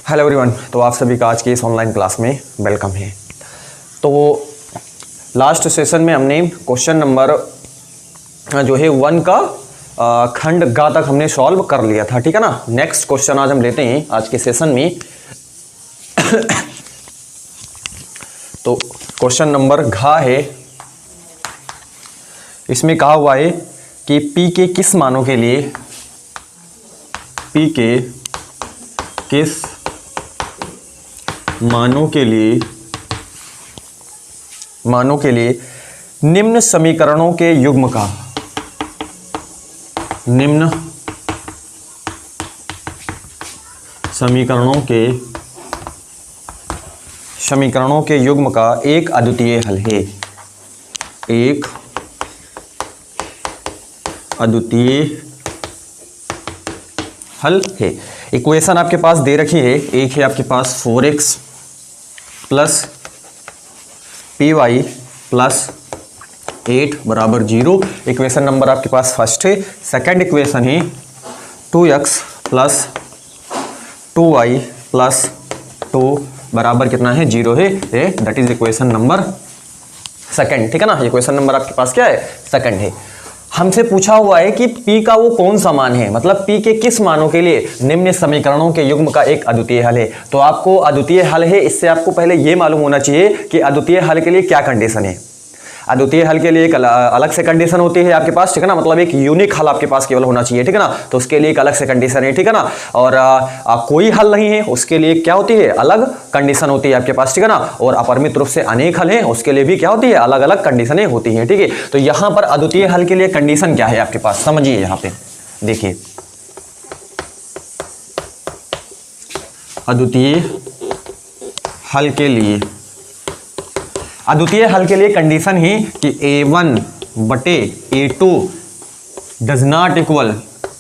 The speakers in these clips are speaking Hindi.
हेलो एवरीवन, तो आप सभी का आज की इस ऑनलाइन क्लास में वेलकम है। तो लास्ट सेशन में हमने क्वेश्चन नंबर जो है 1 का खंड गा तक हमने सॉल्व कर लिया था, ठीक है ना। नेक्स्ट क्वेश्चन आज हम लेते हैं आज के सेशन में। तो क्वेश्चन नंबर घा है, इसमें कहा हुआ है कि p के किस मानों के लिए p के किस मानों के लिए निम्न समीकरणों के युग्म का समीकरणों के युग्म का एक अद्वितीय हल है। एक अद्वितीय हल है। इक्वेशन आपके पास दे रखी है, एक है आपके पास 4x plus P Y plus 8 बराबर 0। इक्वेशन नंबर आपके पास फर्स्ट है। सेकंड इक्वेशन है 2x प्लस 2y प्लस 2 बराबर कितना है 0 है। That is equation number second, ठीक है ना। इक्वेशन नंबर आपके पास क्या है, सेकंड है। हमसे पूछा हुआ है कि p का वो कौन सा मान है, मतलब p के किस मानों के लिए निम्न समीकरणों के युग्म का एक अद्वितीय हल है। तो आपको अद्वितीय हल है, इससे आपको पहले ये मालूम होना चाहिए कि अद्वितीय हल के लिए क्या कंडीशन है। अद्वितीय हल के लिए एक अलग से कंडीशन होती है आपके पास, ठीक है ना। मतलब एक यूनिक हल आपके पास केवल होना चाहिए, ठीक है ना। तो उसके लिए एक अलग से कंडीशन है, ठीक है ना। और कोई हल नहीं है, उसके लिए क्या होती है, अलग कंडीशन होती है आपके पास, ठीक है ना। और अपरिमित रूप से अनेक हल है, उसके लिए भी क्या होती है, अलग अलग कंडीशनें होती हैं, ठीक है। तो यहां पर अद्वितीय हल के लिए कंडीशन क्या है आपके पास, समझिए। यहां पे देखिए, अद्वितीय हल के लिए कंडीशन ही कि a1 बटे a2 does not equal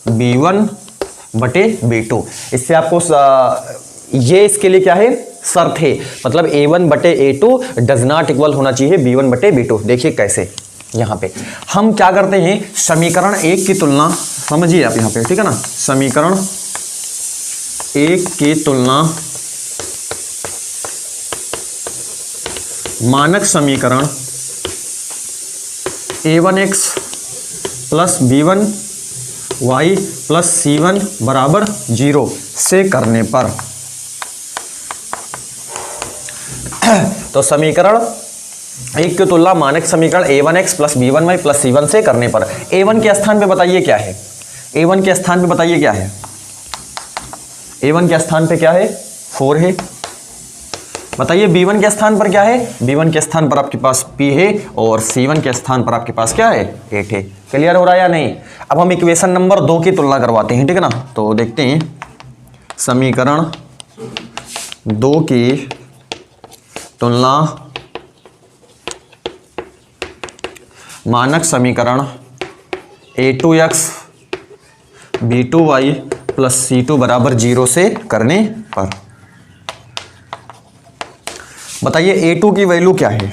b1 बटे b2। इससे आपको ये इसके लिए क्या है, शर्त है। मतलब a1 बटे a2 डज नॉट इक्वल होना चाहिए b1 बटे b2। देखिए कैसे, यहां पे हम क्या करते हैं, समीकरण 1 की तुलना, समझिए आप यहां पे, ठीक है ना। समीकरण 1 की तुलना मानक समीकरण a1x plus b1y plus c1 बराबर 0 से करने पर तो समीकरण 1 की तुलना मानक समीकरण a1x plus b1y plus c1 से करने पर a1 के स्थान पे बताइए क्या है, a1 के स्थान पे बताइए क्या है। a1 के स्थान पे क्या है, 4 है। बताइए b1 के स्थान पर क्या है, b1 के स्थान पर आपके पास p है और c1 के स्थान पर आपके पास क्या है, 8 है। क्लियर हो रहा है या नहीं। अब हम इक्वेशन नंबर 2 की तुलना करवाते हैं, ठीक है ना। तो देखते हैं, समीकरण 2 की तुलना मानक समीकरण a2x b2y प्लस c2 बराबर 0 से करने पर बताइए a2 की वैल्यू क्या है।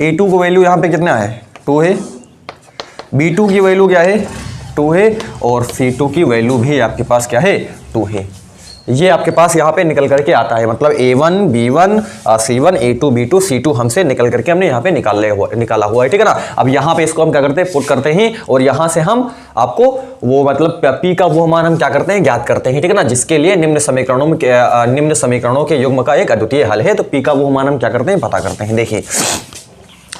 a2 की वैल्यू यहाँ पे कितना है, 2 है। b2 की वैल्यू क्या है, 2 है। और c2 की वैल्यू भी आपके पास क्या है, 2 है। ये आपके पास यहाँ पे निकल करके आता है। मतलब a1 b1 c1 a2 b2 c2 हमसे निकल करके हमने यहाँ पे निकाला हुआ है, ठीक है ना। अब यहाँ पे इसको हम क्या करते हैं, पुट करते हैं और यहाँ से हम आपको वो मतलब p का वो मान हम क्या करते हैं, ज्ञात करते हैं, ठीक है ना। जिसके लिए निम्न समीकरणों के युग्म का एक अद्वितीय हल है। तो p का वो मान हम क्या करते हैं, पता करते हैं। देखिए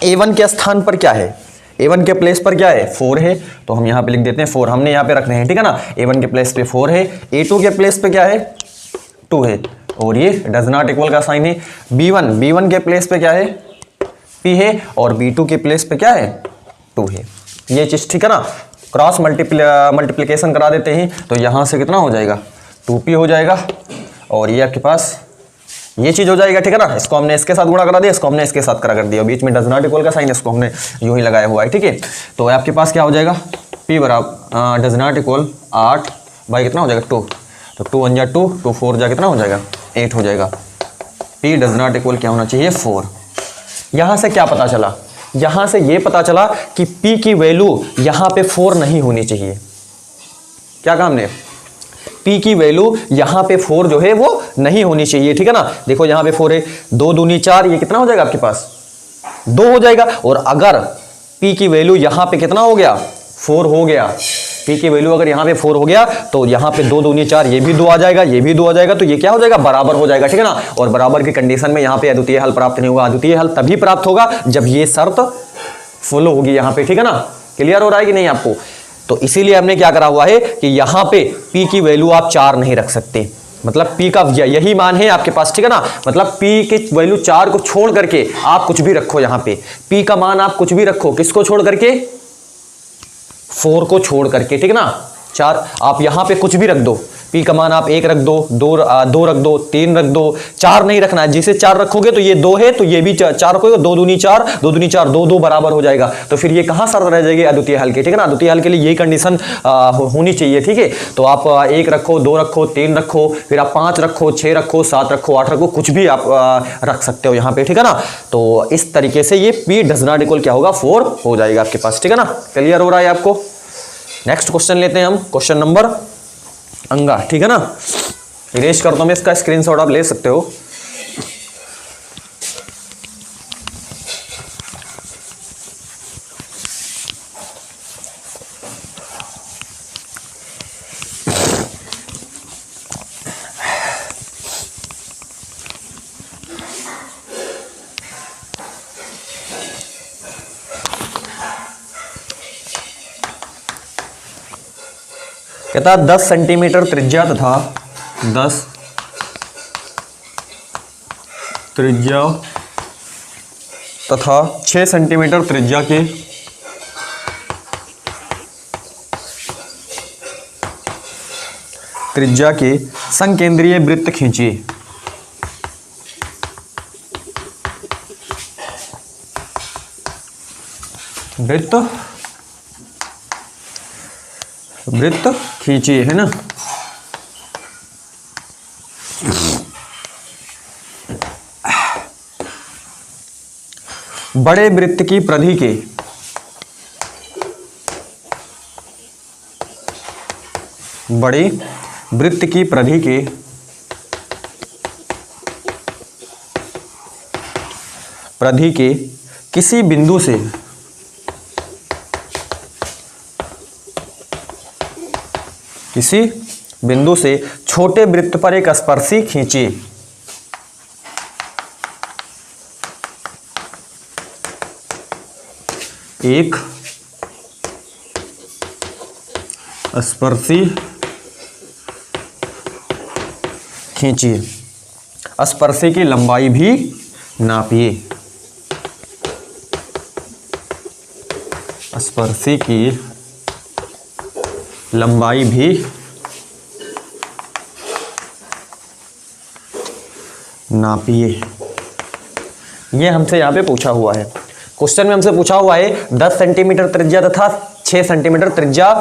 a1 के स्थान पर क्या है, a1 के प्लेस पर क्या है, 4 है। तो हम यहाँ पे लिख देते हैं 4, हमने यहाँ पे रखने हैं, ठीक है ना। a1 के प्लेस पे 4 है, a2 के प्लेस पे क्या है, 2 है। और ये डज नॉट इक्वल का साइन है। b1 के प्लेस पे क्या है, p है। और b2 के प्लेस पे क्या है, 2 है। ये चीज, ठीक है ना। क्रॉस मल्टीप्लिकेशन करा देते हैं तो यहाँ से कितना हो जाएगा, 2p हो जाएगा। और ये आपके पास ये चीज हो जाएगा, ठीक है ना। इसको हमने इसके साथ गुणा करा दिया, इसको हमने इसके साथ करा कर दिया। बीच में डज नॉट इक्वल का साइन, इसको हमने यूं ही लगाया हुआ है, ठीक है। तो आपके पास क्या हो जाएगा, p बराबर डज नॉट इक्वल 8 बाई कितना हो जाएगा, 2। तो 2 1 जा 2, 2 4 जा कितना हो जाएगा, 8 हो जाएगा। p डज नॉट इक्वल क्या होना चाहिए, 4। यहां से क्या पता चला, यहां से ये पता चला कि p की वैल्यू यहां पे 4 नहीं होनी चाहिए। क्या कहा हमने, P की वैल्यू यहाँ पे 4 जो है वो नहीं होनी चाहिए, ठीक है ना। देखो यहाँ पे 4 है, 2 दूनी 4, ये कितना हो जाएगा आपके पास 2 हो जाएगा। और अगर P की वैल्यू यहाँ पे कितना हो गया 4 हो गया, P की वैल्यू अगर यहाँ पे 4 हो गया तो यहाँ पे 2 दूनी 4, ये भी 2 आ जाएगा, ये भी 2 आ जाएगा, तो ये क्या हो जाएगा बराबर हो जाएगा, ठीक है ना। और बराबर की कंडीशन में यहाँ पे अद्वितीय हल प्राप्त नहीं होगा। अद्वितीय हल तभी प्राप्त होगा जब ये शर्त फुल होगी यहाँ पे, ठीक है ना। क्लियर हो रहा है कि नहीं आपको। तो इसीलिए हमने क्या करा हुआ है कि यहाँ पे P की वैल्यू आप 4 नहीं रख सकते, मतलब P का यही मान है आपके पास, ठीक है ना। मतलब P की वैल्यू 4 को छोड़ करके आप कुछ भी रखो, यहाँ पे P का मान आप कुछ भी रखो, किसको छोड़ करके 4 को छोड़ करके, ठीक है ना। 4 आप यहां पे कुछ भी रख दो, P का मान आप 1 रख दो, 2 रख दो, 3 रख दो, 4 नहीं रखना है। जिसे 4 रखोगे तो ये 2 है, तो ये भी 4 रखोगे, 2 दूनी 4, 2 दूनी 4, 2 2 बराबर हो जाएगा। तो फिर ये कहां शर्त रह जाएगी अद्वितीय हल की, ठीक है ना। अद्वितीय हल के लिए यही कंडीशन होनी चाहिए, ठीक है। तो आप 1 रखो, 2 रखो, 3 रखो, फिर आप 5 रखो, 6 रखो, 7 रखो, 8 रखो, कुछ भी आप रख सकते हो यहाँ पे, ठीक है ना। तो इस तरीके से ये P डज नॉट इक्वल क्या होगा 4 हो जाएगा आपके पास, ठीक है ना। क्लियर हो रहा है आपको। नेक्स्ट क्वेश्चन लेते हैं हम, क्वेश्चन नंबर अंगा, ठीक है ना। इरेज करता हूं मैं इसका, स्क्रीनशॉट आप ले सकते हो। कहता 10 सेंटीमीटर त्रिज्या तथा 10 त्रिज्या तथा 6 सेंटीमीटर त्रिज्या के संकेंद्रीय वृत्त खींचिए। वृत्त खींचिए, है ना। बड़े वृत्त की परिधि के परिधि के किसी बिंदु से छोटे वृत्त पर एक स्पर्शी खींचिए। एक स्पर्शी खींचिए, स्पर्शी की लंबाई भी नापिए। स्पर्शी की लंबाई भी नापिए। ये हमसे यहां पे पूछा हुआ है, क्वेश्चन में हमसे पूछा हुआ है 10 सेंटीमीटर त्रिज्या तथा 6 सेंटीमीटर त्रिज्या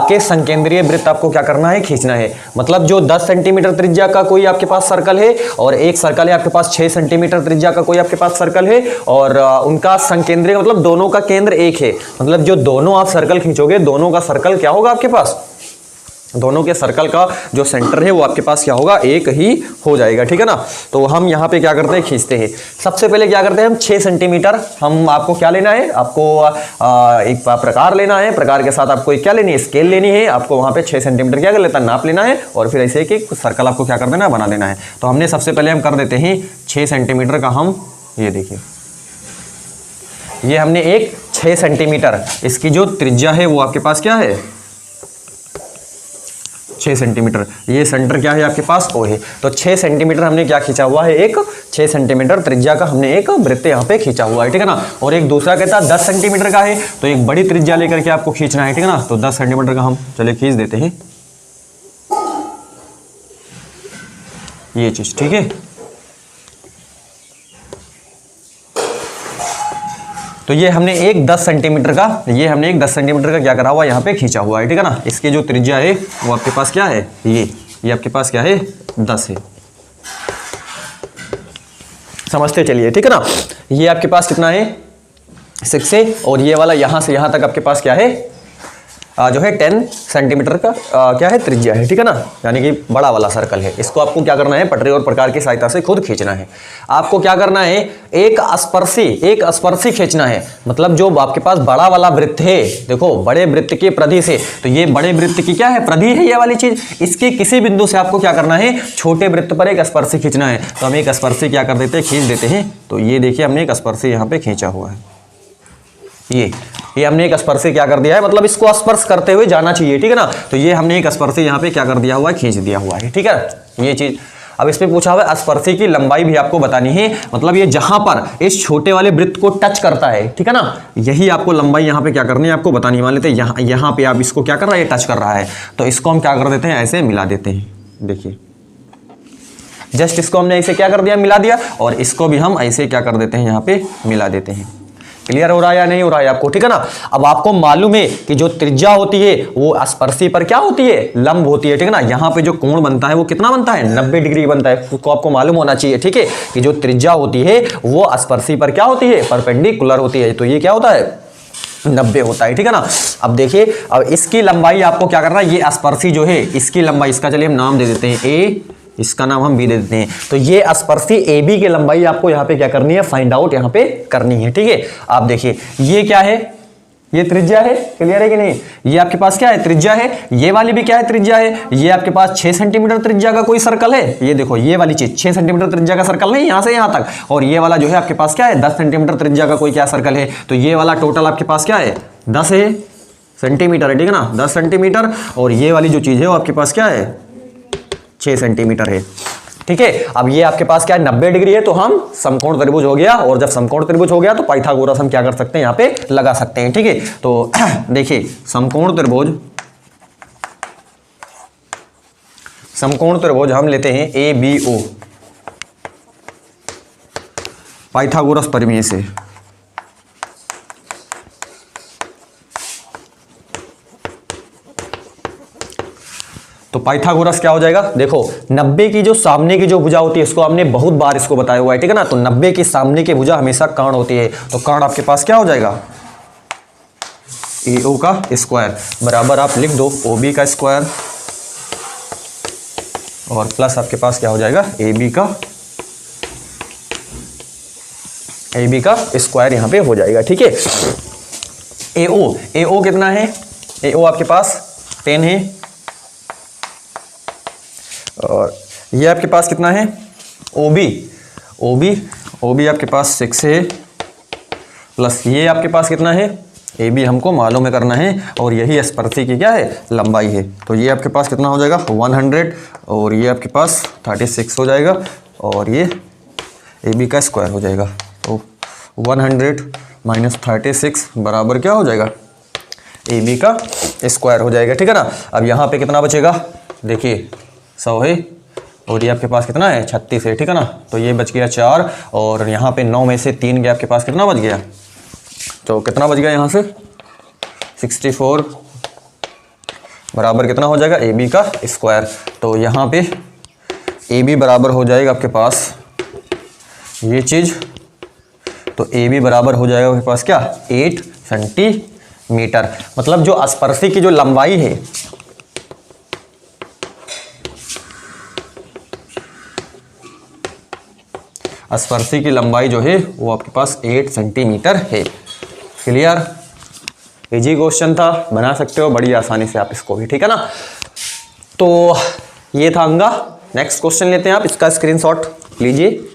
के संकेंद्रीय वृत्त आपको क्या करना है, खींचना है। मतलब जो 10 सेंटीमीटर त्रिज्या का कोई आपके पास सर्कल है और एक सर्कल है आपके पास 6 सेंटीमीटर त्रिज्या का कोई आपके पास सर्कल है, और उनका संकेंद्रीय मतलब दोनों का केंद्र एक है। मतलब जो दोनों आप सर्कल खींचोगे, दोनों का सर्कल क्या होगा आपके पास, दोनों के सर्कल का जो सेंटर है वो आपके पास क्या होगा, एक ही हो जाएगा, ठीक है ना। तो हम यहाँ पे क्या करते हैं, खींचते हैं। सबसे पहले क्या करते हैं हम 6 सेंटीमीटर, हम आपको क्या लेना है, आपको एक प्रकार लेना है, प्रकार के साथ आपको एक क्या लेनी है, स्केल लेनी है। आपको वहाँ पे 6 सेंटीमीटर क्या कर लेता है, नाप लेना है, और फिर ऐसे कि सर्कल आपको क्या कर देना है, बना लेना है। तो हमने सबसे पहले हम कर देते हैं 6 सेंटीमीटर का, हम ये देखिए, ये हमने एक 6 सेंटीमीटर, इसकी जो त्रिज्या है वो आपके पास क्या है, 6 सेंटीमीटर। ये सेंटर क्या है आपके पास, ओ है। तो 6 सेंटीमीटर हमने क्या खींचा हुआ है, एक 6 सेंटीमीटर त्रिज्या का हमने एक वृत्त यहाँ पे खींचा हुआ है, ठीक है ना। और एक दूसरा कहता है 10 सेंटीमीटर का है, तो एक बड़ी त्रिज्या लेकर के आपको खींचना है, ठीक है ना। तो 10 सेंटीमीटर का हम चलिए खींच देते हैं ये चीज, ठीक है। तो ये हमने एक 10 सेंटीमीटर का, ये हमने एक 10 सेंटीमीटर का क्या करा हुआ, यहाँ पे खींचा हुआ है, ठीक है ना। इसकी जो त्रिज्या है वो आपके पास क्या है, ये आपके पास क्या है, 10 है। समझते चलिए, ठीक है ना। ये आपके पास कितना है, 6 है, और ये वाला यहाँ से यहाँ तक आपके पास क्या है, जो है 10 सेंटीमीटर का क्या है त्रिज्या है, ठीक है ना, यानी कि बड़ा वाला सर्कल है। इसको आपको क्या करना है, पटरी और प्रकार की सहायता से खुद खींचना है। आपको क्या करना है, एक स्पर्शी खींचना है, मतलब जो आपके पास बड़ा वाला वृत्त है, देखो बड़े वृत्त की परिधि से, तो ये बड़े वृत्त की क्या है, परिधि है ये वाली चीज, इसके किसी बिंदु से आपको क्या करना है, छोटे वृत्त पर एक स्पर्शी खींचना है। तो हम एक स्पर्शी क्या कर देते हैं, खींच देते हैं। तो ये देखिए हमने एक स्पर्शी यहाँ पे खींचा हुआ है, ये हमने एक स्पर्शी क्या कर दिया है, मतलब इसको स्पर्श करते हुए जाना चाहिए, ठीक है ना। तो ये हमने एक स्पर्शी यहाँ पे क्या कर दिया हुआ है, खींच दिया हुआ है, ठीक है ये चीज। अब इस पे पूछा हुआ है स्पर्शी की लंबाई भी आपको बतानी है, मतलब ये जहां पर इस छोटे वाले वृत्त को टच करता है, ठीक है ना, यही आपको लंबाई यहाँ पे क्या करनी है, आपको बतानी है। मान लेते हैं यहाँ पे आप इसको क्या कर रहा है, टच कर रहा है, तो इसको हम क्या कर देते हैं, ऐसे मिला देते हैं। देखिए जस्ट इसको हमने ऐसे क्या कर दिया, मिला दिया, और इसको भी हम ऐसे क्या कर देते हैं, यहाँ पे मिला देते हैं। क्लियर हो रहा है या नहीं हो रहा है आपको, ठीक है ना। अब आपको मालूम है कि जो त्रिज्या होती है वो स्पर्शी पर क्या होती है, लंब होती है, ठीक है ना। यहाँ पे जो कोण बनता है वो कितना बनता है, 90 डिग्री बनता है, उसको आपको मालूम होना चाहिए, ठीक है, कि जो त्रिज्या होती है वो स्पर्शी पर क्या होती है, परपेंडिकुलर होती है। तो ये क्या होता है, 90 होता है, ठीक है ना। अब देखिए, अब इसकी लंबाई आपको क्या करना है, ये स्पर्शी जो है इसकी लंबाई, इसका चलिए हम नाम दे देते हैं ए, इसका नाम हम बी दे देते हैं। तो ये स्पर्शी ए बी की लंबाई आपको यहाँ पे क्या करनी है, फाइंड आउट यहाँ पे करनी है, ठीक है। आप देखिए ये क्या है, ये त्रिज्या है, क्लियर है कि नहीं, ये आपके पास क्या है, त्रिज्या है, ये वाली भी क्या है, त्रिज्या है। ये आपके पास 6 सेंटीमीटर त्रिज्या का कोई सर्कल है, ये देखो ये वाली चीज 6 सेंटीमीटर त्रिज्या का सर्कल नहीं, यहां से यहां तक, और ये वाला जो है आपके पास क्या है, 10 सेंटीमीटर त्रिज्या का कोई क्या सर्कल है। तो ये वाला टोटल आपके पास क्या है, 10 है सेंटीमीटर है, ठीक है ना, 10 सेंटीमीटर, और ये वाली जो चीज है वो आपके पास क्या है, 6 सेंटीमीटर है, ठीक है। अब ये आपके पास क्या है, 90 डिग्री है, तो हम समकोण त्रिभुज हो गया, और जब समकोण त्रिभुज हो गया तो पाइथागोरस हम क्या कर सकते हैं, यहाँ पे लगा सकते हैं, ठीक है। तो देखिए समकोण त्रिभुज हम लेते हैं ABO, पाइथागोरस प्रमेय से। तो पाइथागोरस क्या हो जाएगा, देखो 90 की जो सामने की जो भुजा होती है, इसको हमने बहुत बार इसको बताया हुआ है, ठीक है ना। तो 90 की सामने की भुजा हमेशा कर्ण होती है, तो कर्ण आपके पास क्या हो जाएगा, AO का स्क्वायर बराबर आप लिख दो OB का स्क्वायर, और प्लस आपके पास क्या हो जाएगा, AB का स्क्वायर यहाँ पे हो जाएगा, ठीक है। AO कितना है, AO आपके पास 10 है, और ये आपके पास कितना है, OB आपके पास 6 है, प्लस ये आपके पास कितना है, AB हमको मालूम है करना है, और यही स्पर्शी की क्या है, लंबाई है। तो ये आपके पास कितना हो जाएगा, 100, और ये आपके पास 36 हो जाएगा, और ये AB का स्क्वायर हो जाएगा। तो 100 माइनस 36 बराबर क्या हो जाएगा, AB का स्क्वायर हो जाएगा, ठीक है ना। अब यहाँ पे कितना बचेगा, देखिए 100 है, और ये आपके पास कितना है, 36 है, ठीक है ना। तो ये बच गया 4, और यहाँ पे 9 में से 3 गया, आपके पास कितना बच गया, तो कितना बच गया यहाँ से 64 बराबर कितना हो जाएगा, AB का स्क्वायर। तो यहाँ पे AB बराबर हो जाएगा आपके पास ये चीज़, तो AB बराबर हो जाएगा आपके पास क्या, 8 सेंटीमीटर। मतलब जो स्पर्शी की जो लंबाई है, स्पर्शी की लंबाई जो है वो आपके पास 8 सेंटीमीटर है। क्लियर, इजी क्वेश्चन था, बना सकते हो बड़ी आसानी से आप इसको भी, ठीक है ना। तो ये था अंगा। नेक्स्ट क्वेश्चन लेते हैं, आप इसका स्क्रीनशॉट लीजिए।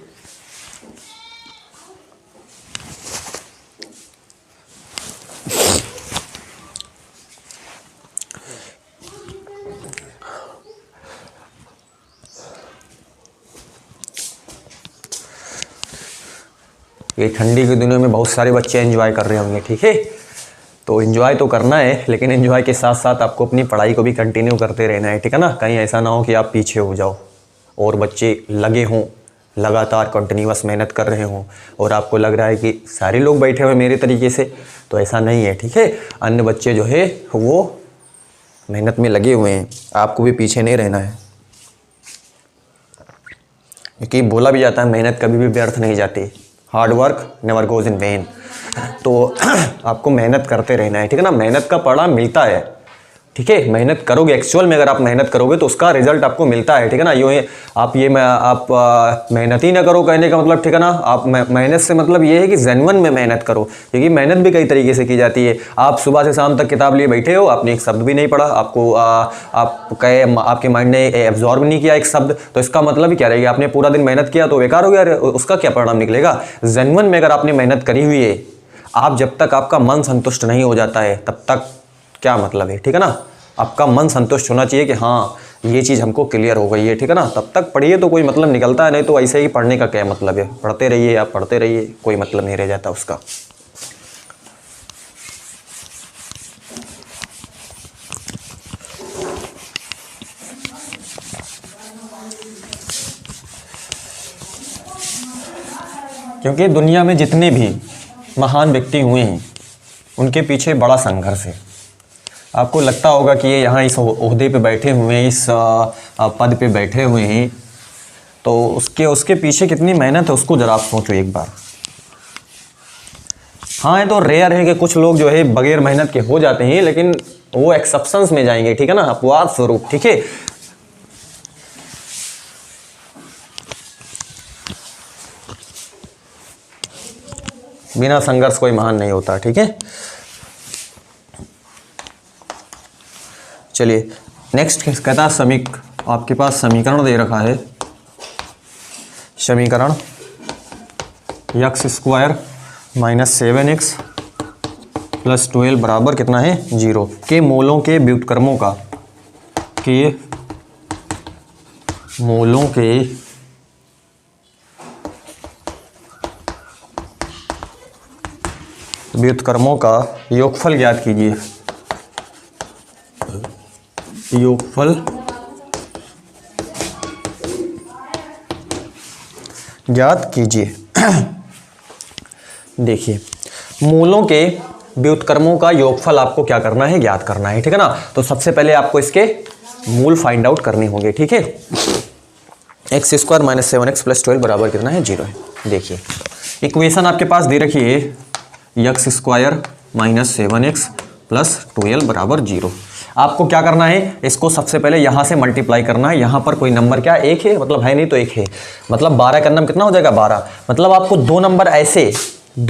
ये ठंडी के दिनों में बहुत सारे बच्चे एंजॉय कर रहे होंगे, ठीक है। तो एंजॉय तो करना है, लेकिन एंजॉय के साथ साथ आपको अपनी पढ़ाई को भी कंटिन्यू करते रहना है, ठीक है ना। कहीं ऐसा ना हो कि आप पीछे हो जाओ और बच्चे लगे हों, लगातार कंटिन्यूअस मेहनत कर रहे हों, और आपको लग रहा है कि सारे लोग बैठे हुए मेरे तरीके से, तो ऐसा नहीं है, ठीक है। अन्य बच्चे जो है वो मेहनत में लगे हुए हैं, आपको भी पीछे नहीं रहना है, क्योंकि बोला भी जाता है मेहनत कभी भी व्यर्थ नहीं जाती, hard work never goes in when. तो आपको मेहनत करते रहना है, ठीक है ना। मेहनत का पड़ा मिलता है, ठीक है, मेहनत करोगे, एक्चुअल में अगर आप मेहनत करोगे तो उसका रिजल्ट आपको मिलता है, ठीक है ना। यूँ आप मेहनत ही ना करो कहने का मतलब, ठीक है ना, आप मेहनत से मतलब ये है कि जेन्युइन में मेहनत करो, क्योंकि मेहनत भी कई तरीके से की जाती है। आप सुबह से शाम तक किताब लिए बैठे हो, आपने एक शब्द भी नहीं पढ़ा, आपके माइंड ने एब्जॉर्ब नहीं किया एक शब्द, तो इसका मतलब ही क्या रहेगा, आपने पूरा दिन मेहनत किया तो बेकार हो गया, उसका क्या परिणाम निकलेगा। जेन्युइन में अगर आपने मेहनत करी हुई है, आप जब तक आपका मन संतुष्ट नहीं हो जाता है तब तक क्या मतलब है, ठीक है ना। आपका मन संतुष्ट होना चाहिए कि हाँ ये चीज़ हमको क्लियर हो गई है, ठीक है ना, तब तक पढ़िए तो कोई मतलब निकलता है, नहीं तो ऐसे ही पढ़ने का क्या मतलब है, पढ़ते रहिए आप पढ़ते रहिए, कोई मतलब नहीं रह जाता उसका। क्योंकि दुनिया में जितने भी महान व्यक्ति हुए हैं उनके पीछे बड़ा संघर्ष है। आपको लगता होगा कि ये यहाँ इस ओहदे पे बैठे हुए हैं, इस पद पे बैठे हुए हैं, तो उसके पीछे कितनी मेहनत है उसको ज़रा आप सोचो एक बार। हाँ, ये तो रेयर है कि कुछ लोग जो है बगैर मेहनत के हो जाते हैं, लेकिन वो एक्सेप्शंस में जाएंगे, ठीक है ना, अपवाद स्वरूप, ठीक है। बिना संघर्ष कोई महान नहीं होता, ठीक है। चलिए नेक्स्ट कहता है आपके पास समीकरण दे रखा है, समीकरण x² - 7x + 12 बराबर कितना है 0 के मोलों के व्युत्क्रमों का, के मोलों के व्युत्क्रमों का योगफल ज्ञात कीजिए, योगफल ज्ञात कीजिए। देखिए मूलों के व्युत्क्रमों का योगफल आपको क्या करना है, ज्ञात करना है, ठीक है ना। तो सबसे पहले आपको इसके मूल फाइंड आउट करने होंगे, ठीक है। x² - 7x + 12 बराबर कितना है 0 है। देखिए इक्वेशन आपके पास दे रखी है x² - 7x + 12 बराबर 0। आपको क्या करना है, इसको सबसे पहले यहाँ से मल्टीप्लाई करना है। यहाँ पर कोई नंबर क्या एक है, मतलब है नहीं तो एक है, मतलब 12 का नंबर कितना हो जाएगा 12। मतलब आपको दो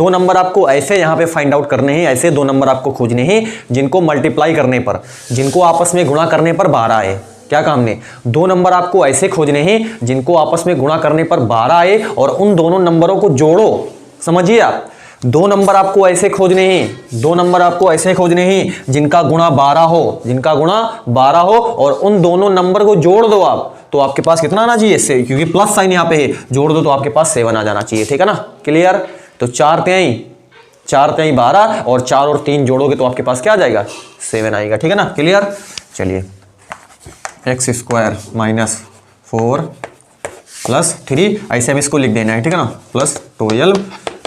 नंबर आपको ऐसे यहाँ पे फाइंड आउट करने हैं, ऐसे दो नंबर आपको खोजने हैं जिनको मल्टीप्लाई करने पर, जिनको आपस में गुणा करने पर 12 आए। क्या काम ने, दो नंबर आपको ऐसे खोजने हैं जिनको आपस में गुणा करने पर 12 आए, और उन दोनों नंबरों को जोड़ो। समझिए आप, दो नंबर आपको ऐसे खोजने हैं, दो नंबर आपको ऐसे खोजने हैं जिनका गुणा 12 हो, जिनका गुणा 12 हो, और उन दोनों नंबर को जोड़ दो आप, तो आपके पास कितना आना चाहिए इससे, क्योंकि प्लस साइन यहाँ पे है, जोड़ दो तो आपके पास 7 आ जाना चाहिए, ठीक है ना। क्लियर। तो 4 3 12 और 4 और 3 जोड़ोगे तो आपके पास क्या आ जाएगा 7 आएगा, ठीक है ना। क्लियर। चलिए x² - 4 + 3 ऐसे हम इसको लिख देना है, ठीक है ना, +12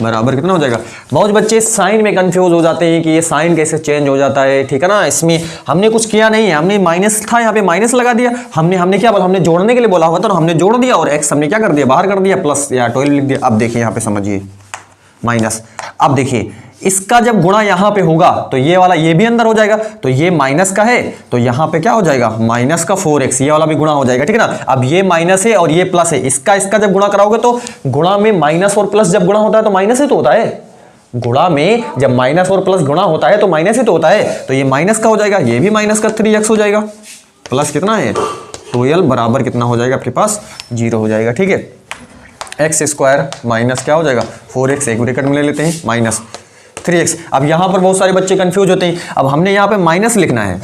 बराबर कितना हो जाएगा। बहुत बच्चे साइन में कंफ्यूज हो जाते हैं कि ये साइन कैसे चेंज हो जाता है, ठीक है ना। इसमें हमने कुछ किया नहीं है, हमने माइनस था यहाँ पे माइनस लगा दिया, हमने क्या बोला, हमने जोड़ने के लिए बोला हुआ था, तो हमने जोड़ दिया, और x हमने क्या कर दिया बाहर कर दिया, प्लस या 12 लिख दिया। अब देखिए यहाँ पे समझिए माइनस, अब देखिए इसका जब गुणा यहाँ पे होगा तो ये वाला ये भी अंदर हो जाएगा, तो ये माइनस का है तो यहाँ पे क्या हो जाएगा माइनस का 4x, ये वाला भी गुणा हो जाएगा, ठीक है ना। अब ये माइनस है और ये प्लस है, इसका जब गुणा कराओगे तो गुणा में माइनस और प्लस जब गुणा होता है तो माइनस ही तो होता है, गुणा में जब माइनस और प्लस गुणा होता है तो माइनस ही तो होता है, तो ये माइनस का हो जाएगा, ये भी माइनस का 3x हो जाएगा, प्लस कितना है 12 बराबर कितना हो जाएगा आपके पास 0 हो जाएगा, ठीक है। x² माइनस क्या हो जाएगा 4x, एक ब्रैकेट में ले लेते हैं, माइनस 3x। अब यहां पर बहुत सारे बच्चे कंफ्यूज होते हैं, अब हमने यहां पे माइनस लिखना है।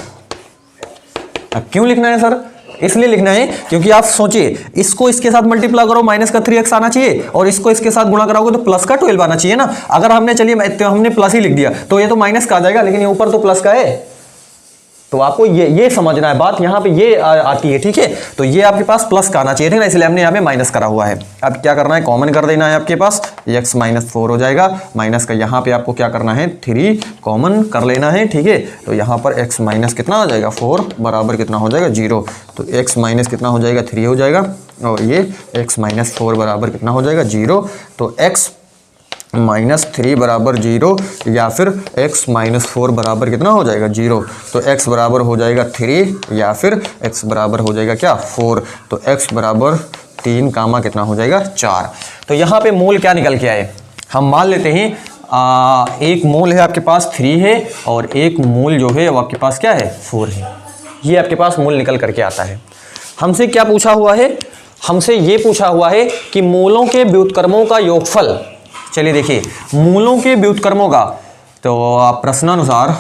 अब क्यों लिखना है सर, इसलिए लिखना है क्योंकि आप सोचिए इसको इसके साथ मल्टीप्लाई करो माइनस का 3x आना चाहिए, और इसको इसके साथ गुणा कराओगे तो प्लस का 12 आना चाहिए ना। अगर हमने चलिए हमने प्लस ही लिख दिया तो ये तो माइनस का आ जाएगा, लेकिन ये ऊपर तो प्लस का है, तो आपको ये समझना है बात, यहाँ पे ये आती है, ठीक है। तो ये आपके पास प्लस का आना चाहिए, ठीक है ना, इसलिए हमने यहाँ पे माइनस करा हुआ है। अब क्या करना है, कॉमन कर देना है आपके पास, x - 4 हो जाएगा, माइनस का यहाँ पे आपको क्या करना है 3 कॉमन कर लेना है, ठीक है। तो यहाँ पर x माइनस कितना हो जाएगा 4 बराबर कितना हो जाएगा 0, तो x माइनस कितना हो जाएगा 3 हो जाएगा, और ये x - 4 बराबर कितना हो जाएगा 0। तो x -3 बराबर 0 या फिर x - 4 बराबर कितना हो जाएगा 0। तो x बराबर हो जाएगा 3 या फिर x बराबर हो जाएगा क्या 4। तो x बराबर 3 कामा कितना हो जाएगा 4। तो यहाँ पे मोल क्या निकल के आए, हम मान लेते हैं एक मोल है आपके पास 3 है और एक मोल जो है वो आपके पास क्या है 4 है। ये आपके पास मोल निकल करके आता है। हमसे क्या पूछा हुआ है, हमसे ये पूछा हुआ है कि मोलों के व्युत्क्रमों का योगफल। चलिए देखिए मोलों के व्युत्क्रमों का, तो प्रश्नानुसार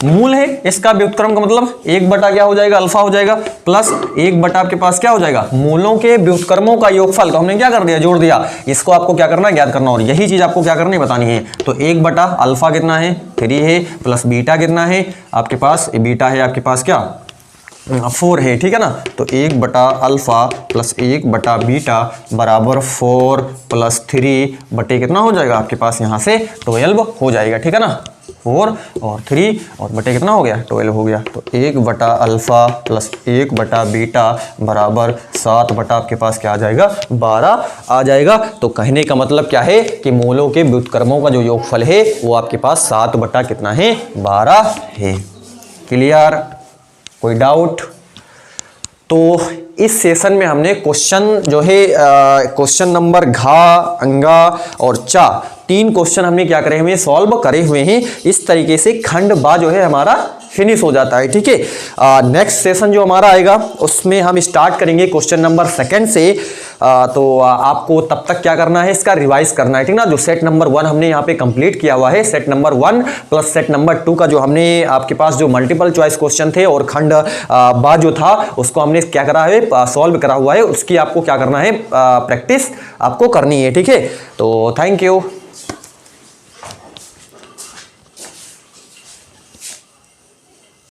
मूल है, इसका व्युत्क्रम का मतलब 1 बटा क्या हो जाएगा अल्फा हो जाएगा, प्लस 1 बटा आपके पास क्या हो जाएगा मूलों के व्युत्क्रमों का योगफल। तो हमने क्या कर दिया जोड़ दिया, इसको आपको क्या करना है ज्ञात करना, और यही चीज आपको क्या करनी है बतानी है। तो 1 बटा अल्फा कितना है 3 है, प्लस बीटा कितना है आपके पास, बीटा है आपके पास क्या 4 है, ठीक है ना। तो 1 बटा अल्फा प्लस 1 बटा बीटा बराबर 4 प्लस 3 बटे कितना हो जाएगा आपके पास यहाँ से 12 हो जाएगा, ठीक है ना। 4 और 3 और बटे कितना हो गया 12 हो गया। तो 1 बटा अल्फा प्लस 1 बटा बीटा बराबर 7 बटा आपके पास क्या आ जाएगा 12 आ जाएगा। तो कहने का मतलब क्या है कि मोलों के व्युत्क्रमों का जो योगफल है वो आपके पास 7 बटा कितना है 12 है। क्लियर, कोई डाउट? तो इस सेशन में हमने क्वेश्चन जो है क्वेश्चन नंबर घा, अंगा और चा 3 क्वेश्चन हमने क्या करे हुए सॉल्व करे हुए हैं। इस तरीके से खंड बा जो है हमारा फिनिश हो जाता है, ठीक है। नेक्स्ट सेशन जो हमारा आएगा उसमें हम स्टार्ट करेंगे क्वेश्चन नंबर 2 से। तो आपको तब तक क्या करना है इसका रिवाइज करना है, ठीक ना। जो सेट नंबर 1 हमने यहाँ पे कंप्लीट किया हुआ है, set number 1 plus set number 2 का जो हमने आपके पास जो मल्टीपल चॉइस क्वेश्चन थे और खंड बा जो था उसको हमने क्या करा है सॉल्व करा हुआ है, उसकी आपको क्या करना है प्रैक्टिस आपको करनी है, ठीक है। तो थैंक यू।